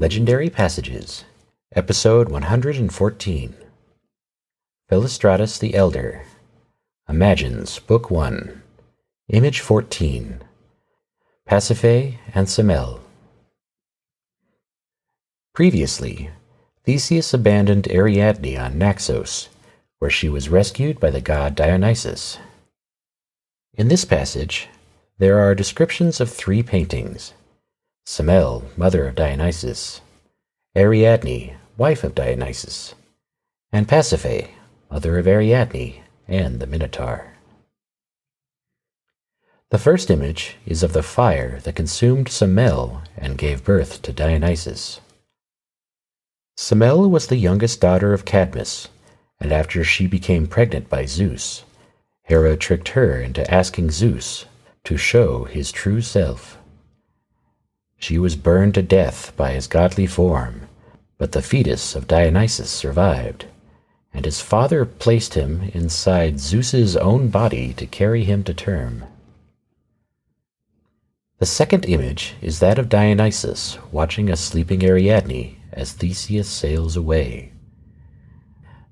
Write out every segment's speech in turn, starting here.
Legendary Passages, Episode 114. Philostratus the Elder. Imagines, Book 1. Image 14. Pasiphae and Semele. Previously, Theseus abandoned Ariadne on Naxos, where she was rescued by the god Dionysus. In this passage, there are descriptions of 3 paintings: Semele, mother of Dionysus; Ariadne, wife of Dionysus; and Pasiphae, mother of Ariadne and the Minotaur. The first image is of the fire that consumed Semele and gave birth to Dionysus. Semele was the youngest daughter of Cadmus, and after she became pregnant by Zeus, Hera tricked her into asking Zeus to show his true self. She was burned to death by his godly form, but the fetus of Dionysus survived, and his father placed him inside Zeus's own body to carry him to term. The second image is that of Dionysus watching a sleeping Ariadne as Theseus sails away.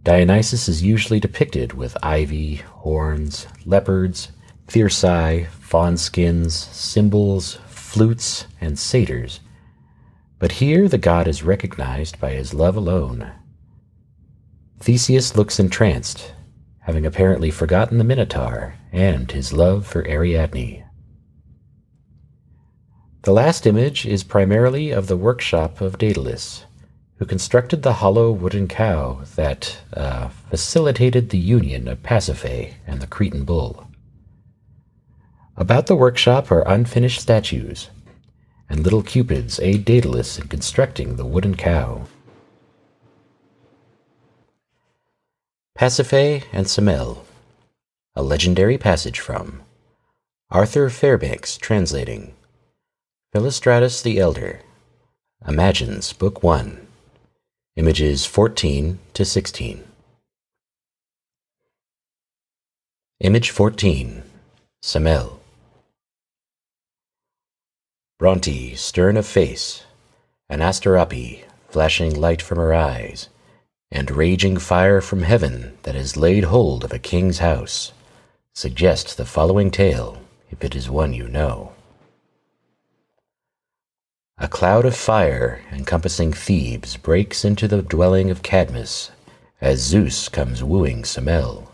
Dionysus is usually depicted with ivy, horns, leopards, thyrsi, faun-skins, cymbals, flutes, and satyrs, but here the god is recognized by his love alone. Theseus looks entranced, having apparently forgotten the Minotaur and his love for Ariadne. The last image is primarily of the workshop of Daedalus, who constructed the hollow wooden cow that facilitated the union of Pasiphae and the Cretan bull. About the workshop are unfinished statues, and little cupids aid Daedalus in constructing the wooden cow. Pasiphae and Semele, a legendary passage from Arthur Fairbanks translating. Philostratus the Elder. Imagines, Book 1. Images 14 to 16. Image 14. Semele. Bronte, stern of face, an Asterope, flashing light from her eyes, and raging fire from heaven that has laid hold of a king's house, suggest the following tale, if it is one you know. A cloud of fire encompassing Thebes breaks into the dwelling of Cadmus as Zeus comes wooing Semele.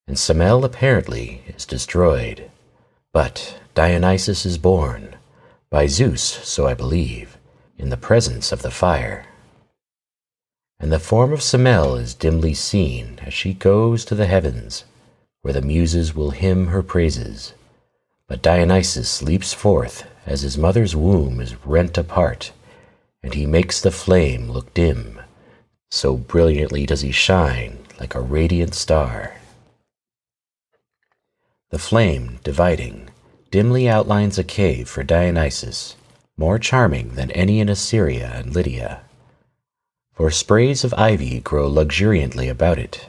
And Semele apparently is destroyed, but Dionysus is born, by Zeus, so I believe, in the presence of the fire. And the form of Semele is dimly seen as she goes to the heavens, where the muses will hymn her praises. But Dionysus leaps forth as his mother's womb is rent apart, and he makes the flame look dim, so brilliantly does he shine like a radiant star. The flame, dividing, dimly outlines a cave for Dionysus, more charming than any in Assyria and Lydia. For sprays of ivy grow luxuriantly about it,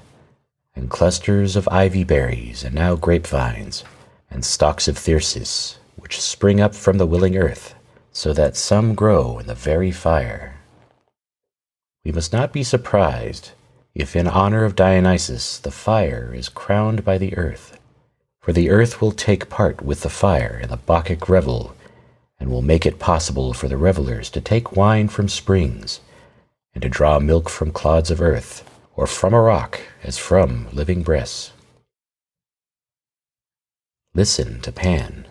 and clusters of ivy berries and now grapevines, and stalks of thyrsis, which spring up from the willing earth, so that some grow in the very fire. We must not be surprised if in honor of Dionysus the fire is crowned by the earth, for the earth will take part with the fire in the Bacchic revel, and will make it possible for the revelers to take wine from springs, and to draw milk from clods of earth, or from a rock as from living breasts. Listen to Pan,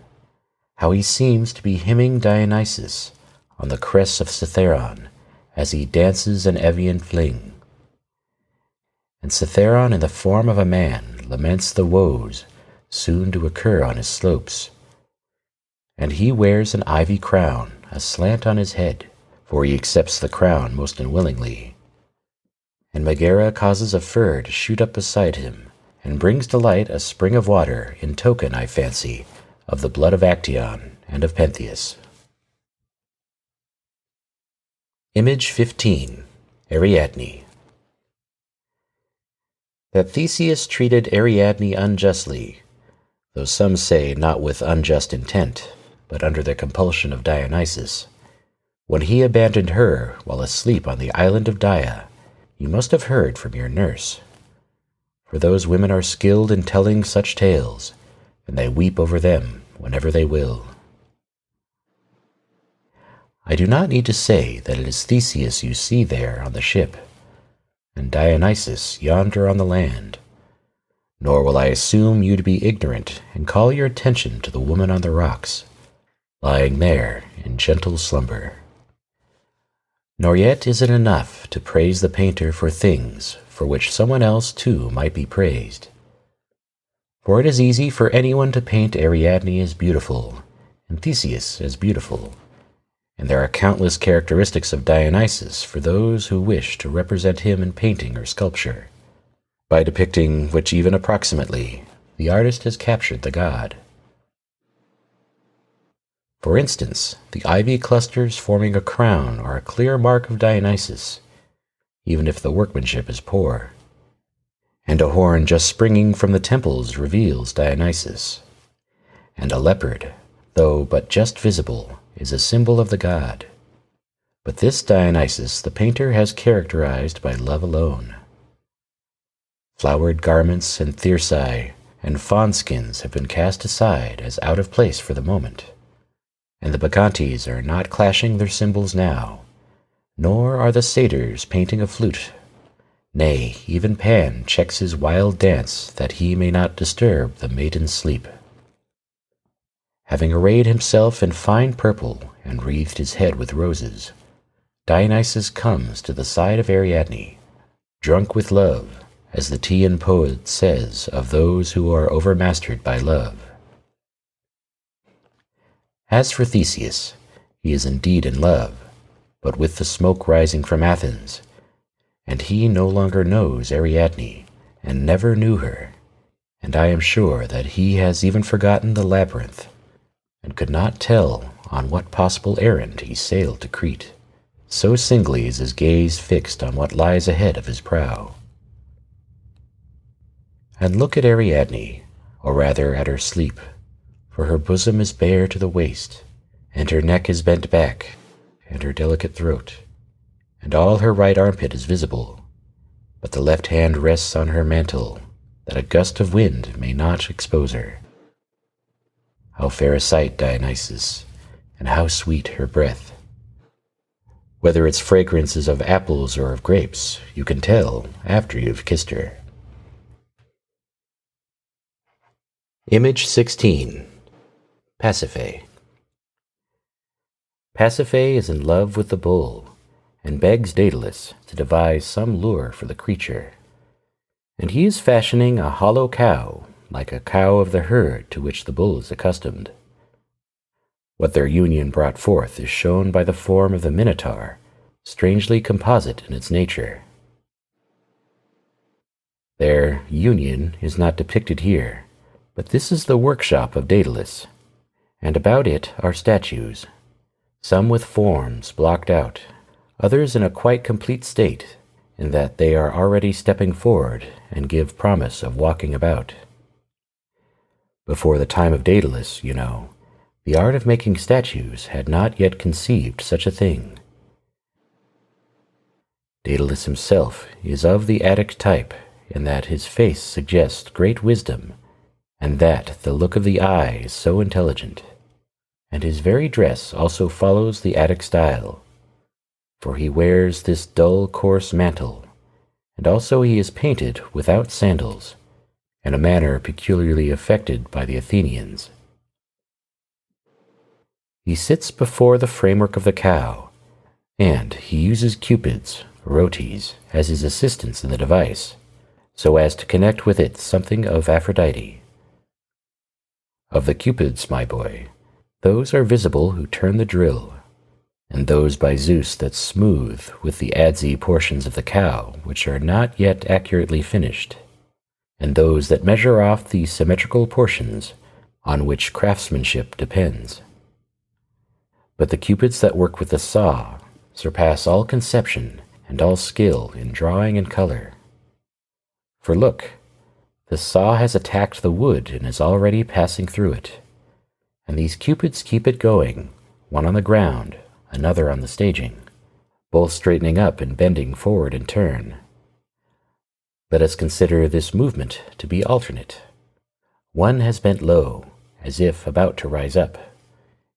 how he seems to be hymning Dionysus on the crest of Cithaeron as he dances an Evian fling. And Cithaeron in the form of a man laments the woes soon to occur on his slopes. And he wears an ivy crown aslant on his head, for he accepts the crown most unwillingly. And Megara causes a fir to shoot up beside him, and brings to light a spring of water in token, I fancy, of the blood of Actaeon and of Pentheus. Image 15. Ariadne. That Theseus treated Ariadne unjustly, though some say not with unjust intent, but under the compulsion of Dionysus, When he abandoned her while asleep on the island of Dia, you must have heard from your nurse. For those women are skilled in telling such tales, and they weep over them whenever they will. I do not need to say that it is Theseus you see there on the ship, and Dionysus yonder on the land, nor will I assume you to be ignorant and call your attention to the woman on the rocks, lying there in gentle slumber. Nor yet is it enough to praise the painter for things for which someone else too might be praised. For it is easy for anyone to paint Ariadne as beautiful, and Theseus as beautiful, and there are countless characteristics of Dionysus for those who wish to represent him in painting or sculpture, by depicting which even approximately the artist has captured the god. For instance, the ivy clusters forming a crown are a clear mark of Dionysus, even if the workmanship is poor, and a horn just springing from the temples reveals Dionysus, and a leopard, though but just visible, is a symbol of the god. But this Dionysus the painter has characterized by love alone. Flowered garments and thyrsi and faun-skins have been cast aside as out of place for the moment, and the bacchantes are not clashing their cymbals now, nor are the satyrs painting a flute. Nay, even Pan checks his wild dance that he may not disturb the maiden's sleep. Having arrayed himself in fine purple and wreathed his head with roses, Dionysus comes to the side of Ariadne, drunk with love, as the Teian poet says of those who are overmastered by love. As for Theseus, he is indeed in love, but with the smoke rising from Athens, and he no longer knows Ariadne, and never knew her, and I am sure that he has even forgotten the labyrinth, and could not tell on what possible errand he sailed to Crete. So singly is his gaze fixed on what lies ahead of his prow. And look at Ariadne, or rather at her sleep, for her bosom is bare to the waist, and her neck is bent back, and her delicate throat, and all her right armpit is visible, but the left hand rests on her mantle, that a gust of wind may not expose her. How fair a sight, Dionysus, and how sweet her breath. Whether its fragrance is of apples or of grapes, you can tell after you've kissed her. Image 16. Pasiphae. Pasiphae is in love with the bull, and begs Daedalus to devise some lure for the creature. And he is fashioning a hollow cow, like a cow of the herd to which the bull is accustomed. What their union brought forth is shown by the form of the Minotaur, strangely composite in its nature. Their union is not depicted here, but this is the workshop of Daedalus, and about it are statues, some with forms blocked out, others in a quite complete state, in that they are already stepping forward and give promise of walking about. Before the time of Daedalus, you know, the art of making statues had not yet conceived such a thing. Daedalus himself is of the Attic type, in that his face suggests great wisdom, and that the look of the eye is so intelligent, and his very dress also follows the Attic style, for he wears this dull, coarse mantle, and also he is painted without sandals, in a manner peculiarly affected by the Athenians. He sits before the framework of the cow, and he uses cupids, rotes, as his assistants in the device, so as to connect with it something of Aphrodite. Of the cupids, my boy, those are visible who turn the drill, and those by Zeus that smooth with the adzy portions of the cow which are not yet accurately finished, and those that measure off the symmetrical portions on which craftsmanship depends. But the cupids that work with the saw surpass all conception and all skill in drawing and color. For look, the saw has attacked the wood and is already passing through it, and these cupids keep it going, one on the ground, another on the staging, both straightening up and bending forward in turn. Let us consider this movement to be alternate. One has bent low, as if about to rise up.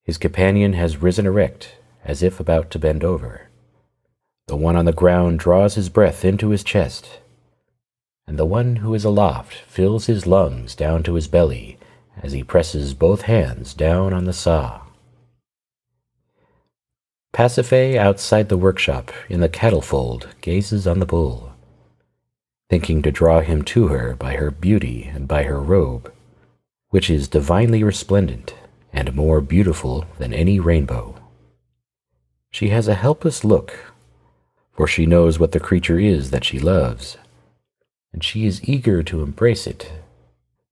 His companion has risen erect, as if about to bend over. The one on the ground draws his breath into his chest, and the one who is aloft fills his lungs down to his belly as he presses both hands down on the saw. Pasiphae outside the workshop in the cattle fold gazes on the bull, thinking to draw him to her by her beauty and by her robe, which is divinely resplendent and more beautiful than any rainbow. She has a helpless look, for she knows what the creature is that she loves, and she is eager to embrace it,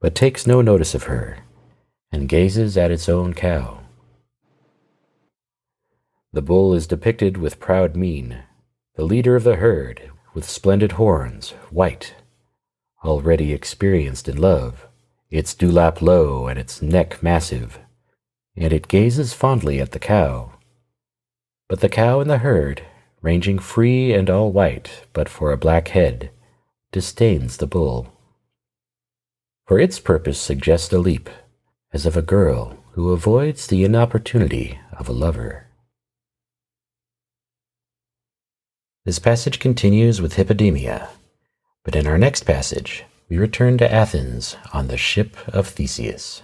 but takes no notice of her, and gazes at its own cow. The bull is depicted with proud mien, the leader of the herd, with splendid horns, white, already experienced in love, its dewlap low and its neck massive, and it gazes fondly at the cow. But the cow in the herd, ranging free and all white but for a black head, disdains the bull. For its purpose suggests a leap, as of a girl who avoids the inopportunity of a lover. This passage continues with Hippodamia, but in our next passage we return to Athens on the ship of Theseus.